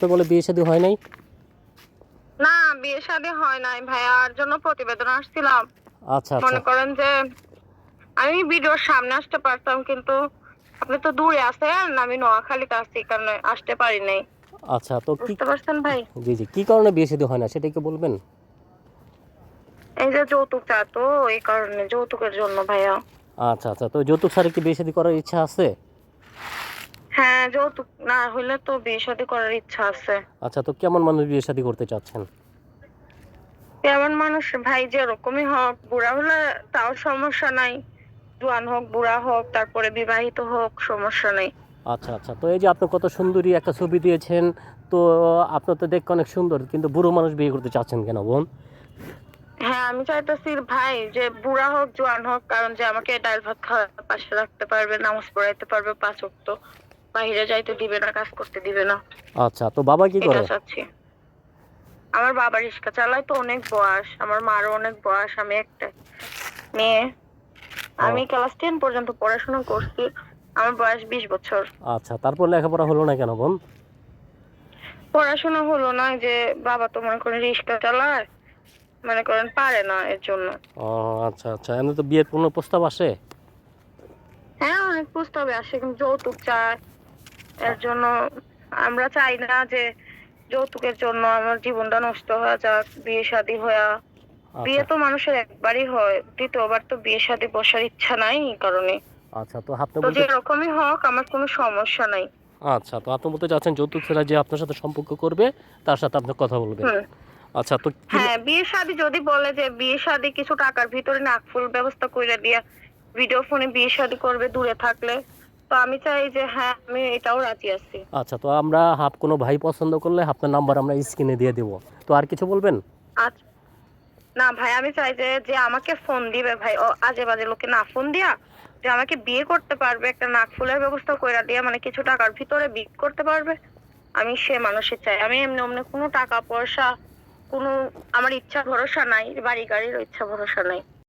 তো বলে বিয়ে শাদী হয় নাই? না, বিয়ে শাদী হয় নাই ভাইয়ার জন্য প্রতিবেদন আসছিলাম। আচ্ছা আচ্ছা মনে করেন যে আমি ভিডিওর সামনে আসতে পারতাম, কিন্তু আপনি তো দূরে আছেন, আমি নোয়াখালীতে আছি, কারণে আসতে পারি নাই। আচ্ছা। তো কি, বুঝতে পারছেন ভাই? জি জি, কি কারণে বিয়ে শাদী হয় না সেটা কি বলবেন? এই যে যৌতুক চা, তো এই কারণে যৌতুকের জন্য ভাইয়া। আচ্ছা আচ্ছা। তো যৌতুক ছাড়া কি বিয়ে শাদী করার ইচ্ছা আছে? হ্যাঁ, যৌতুক না হইলে তো বিয়ে শাদী করার ইচ্ছা আছে। আচ্ছা। তো কেমন মানুষ বিয়ে শাদী করতে চাচ্ছেন? কেমন মানুষ ভাই, যেরকমই হোক, বুড়া হলে তাও সমস্যা নাই। জোয়ান হোক, বুড়া হোক, তারপরে বিবাহিত হোক, সমস্যা নেই। আচ্ছা আচ্ছা। তো এই যে আপনি কত সুন্দরী একটা ছবি দিয়েছেন, তো আপনার তো দেখতে অনেক সুন্দর, কিন্তু বুড়ো মানুষ বিয়ে করতে চাচ্ছেন কেন বোন? হ্যাঁ, আমি চাইতেছি ভাই যে বুড়া হোক, জোয়ান হোক, কারণ যে আমাকে ডাল ভাত খাওয়ার পাশে রাখতে পারবে, নামাজ পড়াইতে পারবে 5 ওয়াক্ত, বাইরে যাইতে দিবে না, কাজ করতে দিবে না। আচ্ছা। তো বাবা কি এটা করে? চাচ্ছি। আমার বাবা রিক্সা চালায়, তো অনেক বয়স, আমার মারও অনেক বয়স, আমি একটা মেয়ে। আমি ও ক্লাস 10 পর্যন্ত পড়াশোনা করছি। আমার বয়স 20 বছর। আচ্ছা। তারপর লেখাপড়া হলো না কেন বোন? পড়াশোনা হলো না, যে বাবা তো মনে করেন রিক্সা চালায়, মনে করেন পারে না, এর জন্য। ও আচ্ছা আচ্ছা। এমনি তো বিয়ের কোনো প্রস্তাব আসে? হ্যাঁ, অনেক প্রস্তাবে আসে, কিন্তু যৌতুক চায়, এর জন্য আমরা চাই না যে যৌতুকের জন্য আমার জীবনটা নষ্ট হয়ে যাক, বিয়ে শাদী হয়ে। আচ্ছা বিয়ে তো মানুষের একবারই হয়, দ্বিতীয়বার তো বিয়ে শাদী বসার ইচ্ছা নাই এই কারণে। আচ্ছা। তো আপনি তো বলতে, যেরকমই হোক, আমার কোনো সমস্যা নাই। আচ্ছা, তো আপনি বলতে চাচ্ছেন যৌতুক ছাড়া যে আপনার সাথে সম্পর্ক করবে তার সাথে আপনি কথা বলবেন। হুম। আচ্ছা। তো কি, হ্যাঁ, বিয়ে শাদী যদি বলে যে বিয়ে শাদী কিছু টাকার ভিতরে নাকফুল ব্যবস্থা করে দিয়া ভিডিও ফোনে বিয়ে শাদী করবে দূরে থাকলে, তো আমি চাই যে হ্যাঁ, আমি এটাও রাজি আছি। আচ্ছা। তো আমরা কোনো ভাই পছন্দ করলে আপনার নাম্বার আমরা স্ক্রিনে দিয়ে দেবো। তো আর কিছু বলবেন? আচ্ছা। না ভাই, আমি চাই যে যে আমাকে ফোন দিবে ভাই, ও আজে বাজে লোকে না ফোন দিয়া, যে আমাকে বিয়ে করতে পারবে, একটা নাকফুলের ব্যবস্থা কইরা দিয়া, মানে কিছু টাকার ভিতরে বিয়ে করতে পারবে, আমি সে মানুষই চাই। আমি এমনি অমনি কোনো টাকা পয়সা, কোনো আমার ইচ্ছা ভরসা নাই, বাড়ি গাড়ির ইচ্ছা ভরসা নাই।